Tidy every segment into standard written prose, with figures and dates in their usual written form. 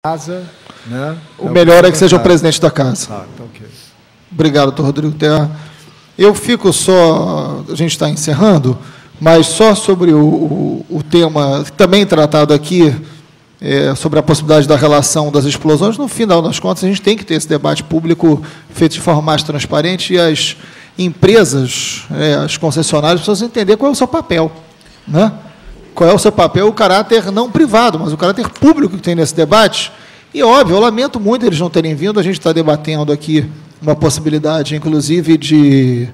casa, né? O melhor é que seja o presidente da casa. Ah, então, ok. Obrigado, doutor Rodrigo Terra. Eu fico só, a gente está encerrando, mas só sobre o tema também tratado aqui, sobre a possibilidade da relação das explosões. No final das contas, a gente tem que ter esse debate público feito de forma mais transparente e as empresas, as concessionárias, precisam entender qual é o seu papel, né? Qual é o seu papel, o caráter não privado, mas o caráter público que tem nesse debate. E, óbvio, eu lamento muito eles não terem vindo, a gente está debatendo aqui uma possibilidade, inclusive, de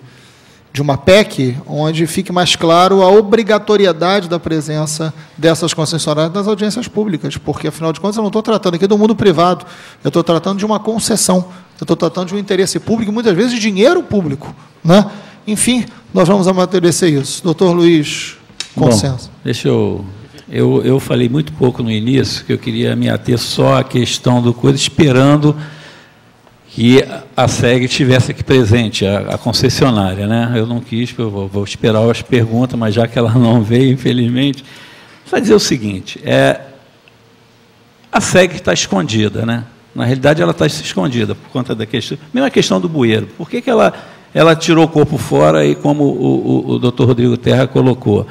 uma PEC, onde fique mais claro a obrigatoriedade da presença dessas concessionárias nas audiências públicas, porque, afinal de contas, eu não estou tratando aqui do mundo privado, eu estou tratando de uma concessão, eu estou tratando de um interesse público, e muitas vezes de dinheiro público, né? Enfim, nós vamos amadurecer isso. Doutor Luiz, consenso. Bom, deixa eu falei muito pouco no início, que eu queria me ater só à questão do coisa, esperando que a SEG estivesse aqui presente, a concessionária, né? Eu não quis, eu vou esperar as perguntas, mas já que ela não veio, infelizmente, vai dizer o seguinte, a SEG está escondida, né? Na realidade, ela está escondida por conta da questão, mesmo a questão do bueiro. Por que ela tirou o corpo fora e, como o doutor Rodrigo Terra colocou,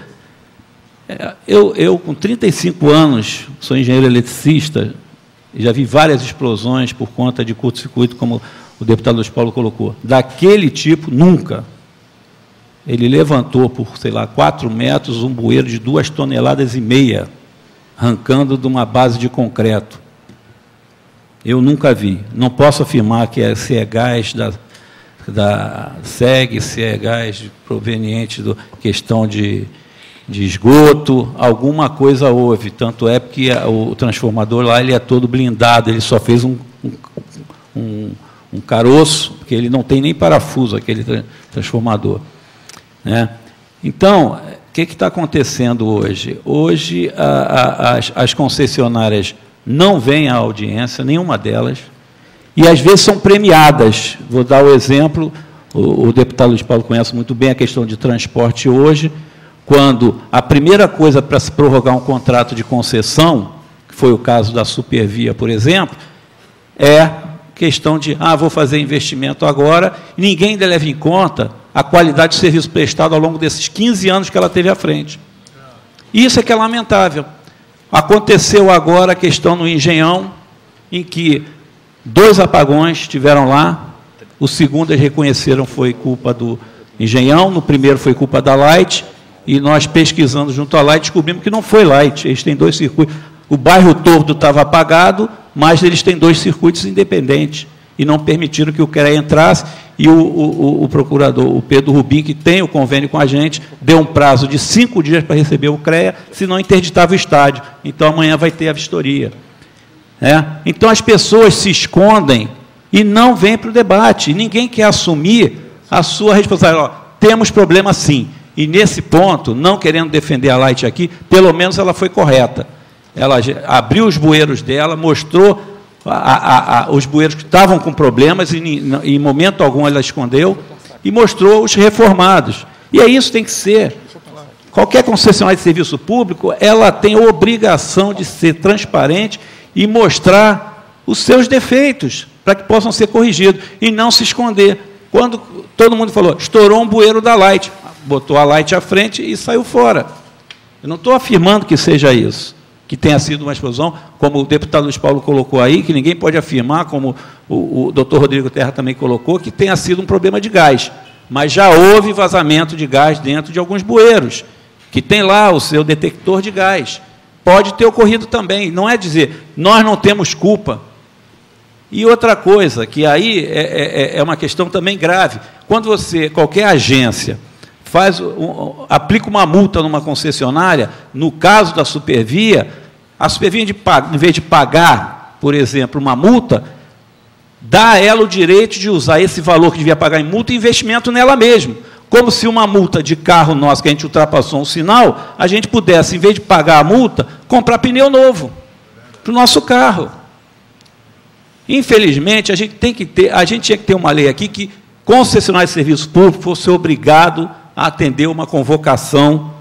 eu, com 35 anos, sou engenheiro eletricista, já vi várias explosões por conta de curto-circuito, como o deputado Luiz Paulo colocou. Daquele tipo, nunca. Ele levantou por, sei lá, 4 metros um bueiro de 2,5 toneladas, arrancando de uma base de concreto. Eu nunca vi. Não posso afirmar que se é gás da SEG, se é gás proveniente da questão de esgoto, alguma coisa houve, tanto é porque o transformador lá ele é todo blindado, ele só fez um caroço, porque ele não tem nem parafuso, aquele transformador, né? Então, o que está acontecendo hoje? Hoje, as concessionárias não vêm à audiência, nenhuma delas, e às vezes são premiadas. Vou dar o exemplo, o deputado Luiz Paulo conhece muito bem a questão de transporte hoje, quando a primeira coisa para se prorrogar um contrato de concessão, que foi o caso da Supervia, por exemplo, é questão de, vou fazer investimento agora, e ninguém ainda leva em conta a qualidade de serviço prestado ao longo desses 15 anos que ela teve à frente. Isso é que é lamentável. Aconteceu agora a questão no Engenhão, em que 2 apagões estiveram lá, o segundo eles reconheceram foi culpa do Engenhão, no primeiro foi culpa da Light, e nós, pesquisando junto à Light, descobrimos que não foi Light, eles têm 2 circuitos. O bairro todo estava apagado, mas eles têm 2 circuitos independentes, e não permitiram que o CREA entrasse, e o procurador, o Pedro Rubim, que tem o convênio com a gente, deu um prazo de 5 dias para receber o CREA, senão interditava o estádio. Então, amanhã vai ter a vistoria. Então, as pessoas se escondem e não vêm para o debate, e ninguém quer assumir a sua responsabilidade. Temos problema sim. E, nesse ponto, não querendo defender a Light aqui, pelo menos ela foi correta. Ela abriu os bueiros dela, mostrou os bueiros que estavam com problemas, e em momento algum ela escondeu, e mostrou os reformados. E é isso que tem que ser. Qualquer concessionária de serviço público, ela tem a obrigação de ser transparente e mostrar os seus defeitos, para que possam ser corrigidos, e não se esconder. Quando todo mundo falou, estourou um bueiro da Light, botou a Light à frente e saiu fora. Eu não estou afirmando que seja isso, que tenha sido uma explosão, como o deputado Luiz Paulo colocou aí, que ninguém pode afirmar, como o doutor Rodrigo Terra também colocou, que tenha sido um problema de gás. Mas já houve vazamento de gás dentro de alguns bueiros, que tem lá o seu detector de gás. Pode ter ocorrido também. Não é dizer, nós não temos culpa. E outra coisa, que aí é uma questão também grave. Quando qualquer agência aplica uma multa numa concessionária, no caso da Supervia, a Supervia, em vez de pagar, por exemplo, uma multa, dá a ela o direito de usar esse valor que devia pagar em multa e investimento nela mesma. Como se uma multa de carro nosso, que a gente ultrapassou um sinal, a gente pudesse, em vez de pagar a multa, comprar pneu novo para o nosso carro. Infelizmente, a gente tinha que ter uma lei aqui que concessionário de serviço público fosse obrigado a atender uma convocação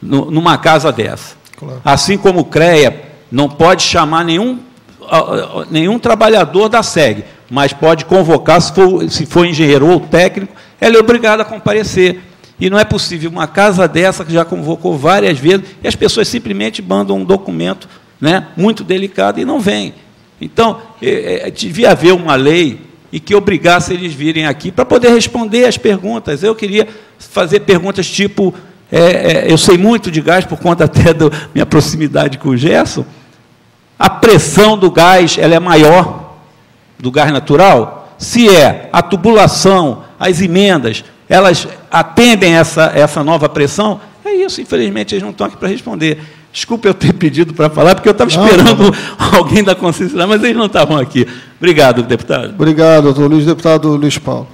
numa casa dessa. Claro. Assim como o CREA não pode chamar nenhum nenhum trabalhador da SEG, mas pode convocar, se for engenheiro ou técnico, ela é obrigada a comparecer. E não é possível uma casa dessa, que já convocou várias vezes, e as pessoas simplesmente mandam um documento, né, muito delicado e não vêm. Então, devia haver uma lei e que obrigasse eles virem aqui para poder responder as perguntas. Eu queria fazer perguntas tipo, eu sei muito de gás, por conta até da minha proximidade com o Gerson, a pressão do gás ela é maior do gás natural? Se a tubulação, as emendas, elas atendem essa nova pressão? É isso, infelizmente, eles não estão aqui para responder. Desculpe eu ter pedido para falar, porque eu estava esperando alguém da concessionária, mas eles não estavam aqui. Obrigado, deputado. Obrigado, doutor Luiz. Deputado Luiz Paulo.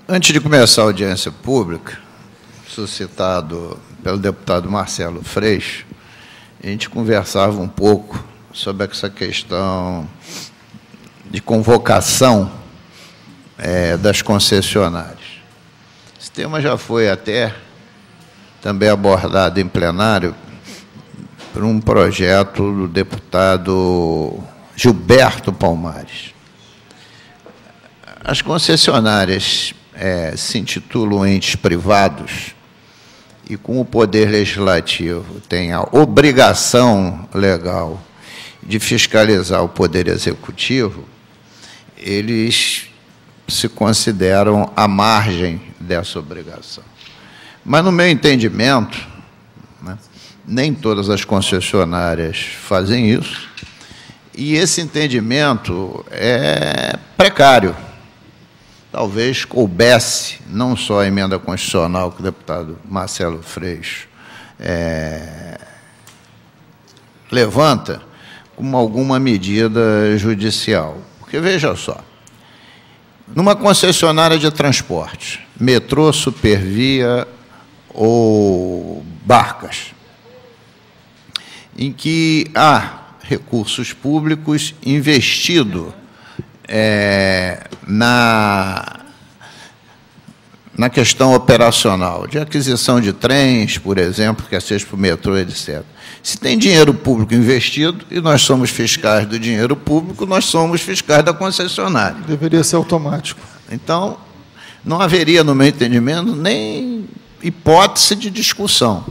Antes de começar a audiência pública, suscitado pelo deputado Marcelo Freixo, a gente conversava um pouco sobre essa questão de convocação das concessionárias. Esse tema já foi até também abordado em plenário por um projeto do deputado Gilberto Palmares. As concessionárias se intitulam entes privados e, com o Poder Legislativo, tem a obrigação legal de fiscalizar o Poder Executivo, eles se consideram à margem dessa obrigação. Mas, no meu entendimento, né, nem todas as concessionárias fazem isso, e esse entendimento é precário. Talvez coubesse não só a emenda constitucional que o deputado Marcelo Freixo levanta, como alguma medida judicial. Porque, veja só, numa concessionária de transporte, metrô, supervia ou barcas, em que há recursos públicos investidos na questão operacional, de aquisição de trens, por exemplo, quer seja para o metrô, etc. Se tem dinheiro público investido, e nós somos fiscais do dinheiro público, nós somos fiscais da concessionária. Deveria ser automático. Então, não haveria, no meu entendimento, nem hipótese de discussão.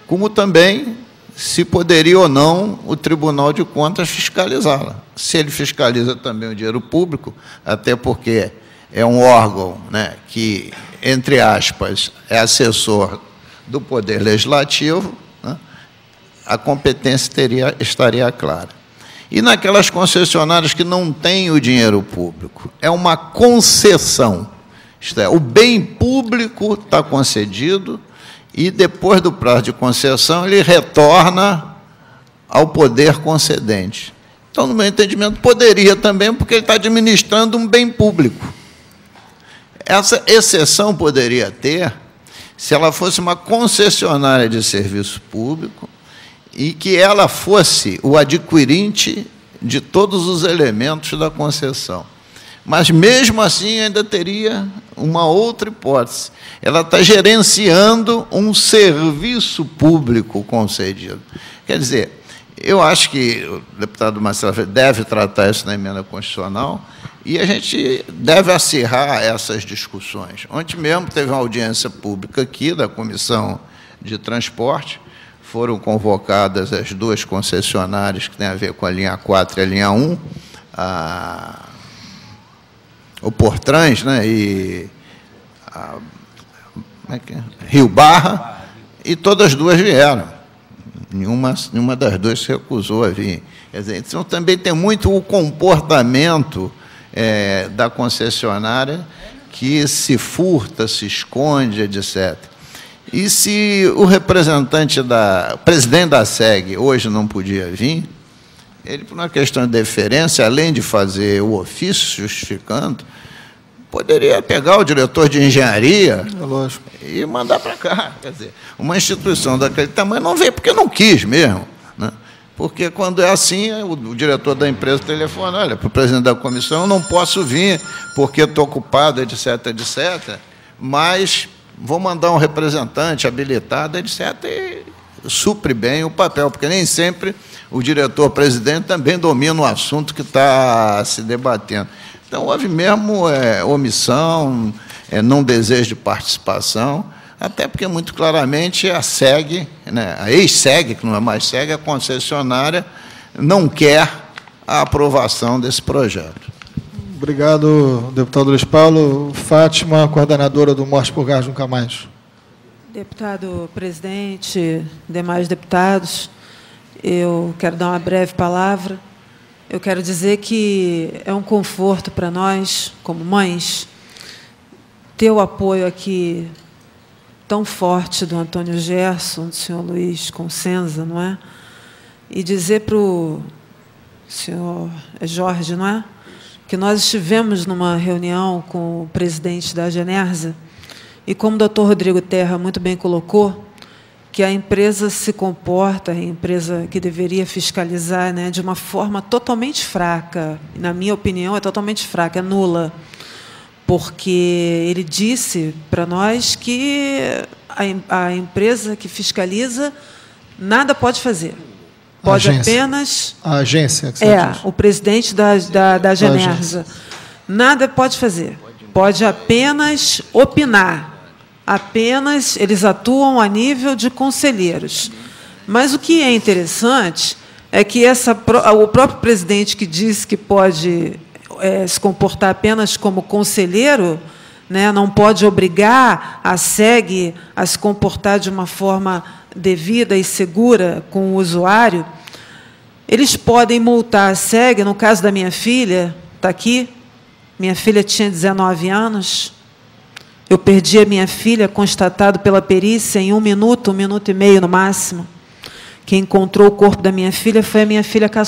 Como também se poderia ou não o Tribunal de Contas fiscalizá-la. Se ele fiscaliza também o dinheiro público, até porque é um órgão, né, que, entre aspas, é assessor do Poder Legislativo, né, a competência estaria clara. E naquelas concessionárias que não têm o dinheiro público, é uma concessão, isto é, o bem público está concedido e, depois do prazo de concessão, ele retorna ao poder concedente. Então, no meu entendimento, poderia também, porque ele está administrando um bem público. Essa exceção poderia ter se ela fosse uma concessionária de serviço público e que ela fosse o adquirente de todos os elementos da concessão. Mas, mesmo assim, ainda teria uma outra hipótese. Ela está gerenciando um serviço público concedido. Quer dizer, eu acho que o deputado Marcelo deve tratar isso na emenda constitucional e a gente deve acirrar essas discussões. Ontem mesmo teve uma audiência pública aqui da Comissão de Transporte, foram convocadas as duas concessionárias que têm a ver com a linha 4 e a linha 1, o Portrans, né, e Rio Barra, e todas as duas vieram. Nenhuma das duas se recusou a vir. Quer dizer, então, também tem muito o comportamento da concessionária que se furta, se esconde, etc. E se o representante o presidente da SEG hoje não podia vir, ele, por uma questão de deferência, além de fazer o ofício justificando, poderia pegar o diretor de engenharia e mandar para cá. Quer dizer, uma instituição daquele tamanho não veio porque não quis mesmo, né? Porque, quando é assim, o diretor da empresa telefona: olha, para o presidente da comissão, eu não posso vir porque estou ocupado, etc., etc., mas vou mandar um representante habilitado, etc., e supre bem o papel, porque nem sempre o diretor-presidente também domina o assunto que está se debatendo. Então, houve mesmo omissão, não desejo de participação, até porque, muito claramente, a SEG, né, a ex-SEG, que não é mais SEG, a concessionária, não quer a aprovação desse projeto. Obrigado, deputado Luiz Paulo. Fátima, coordenadora do Morte por Gás Nunca Mais. Deputado presidente, demais deputados, eu quero dar uma breve palavra. Eu quero dizer que é um conforto para nós, como mães, ter o apoio aqui tão forte do Antônio Gerson, do senhor Luiz Consenza, não é? E dizer para o senhor Jorge, não é? Que nós estivemos numa reunião com o presidente da Genersa e, como o doutor Rodrigo Terra muito bem colocou, que a empresa se comporta, a empresa que deveria fiscalizar, né, de uma forma totalmente fraca, na minha opinião, é totalmente fraca, é nula, porque ele disse para nós que a empresa que fiscaliza nada pode fazer. Pode apenas... A agência. Que o presidente da Genersa. Nada pode fazer. Pode apenas opinar. Apenas eles atuam a nível de conselheiros. Mas o que é interessante é que o próprio presidente que disse que pode se comportar apenas como conselheiro, né, não pode obrigar a SEG a se comportar de uma forma devida e segura com o usuário. Eles podem multar a SEG, no caso da minha filha, está aqui, minha filha tinha 19 anos, eu perdi a minha filha, constatado pela perícia, em 1 minuto e meio no máximo. Quem encontrou o corpo da minha filha foi a minha filha caçula.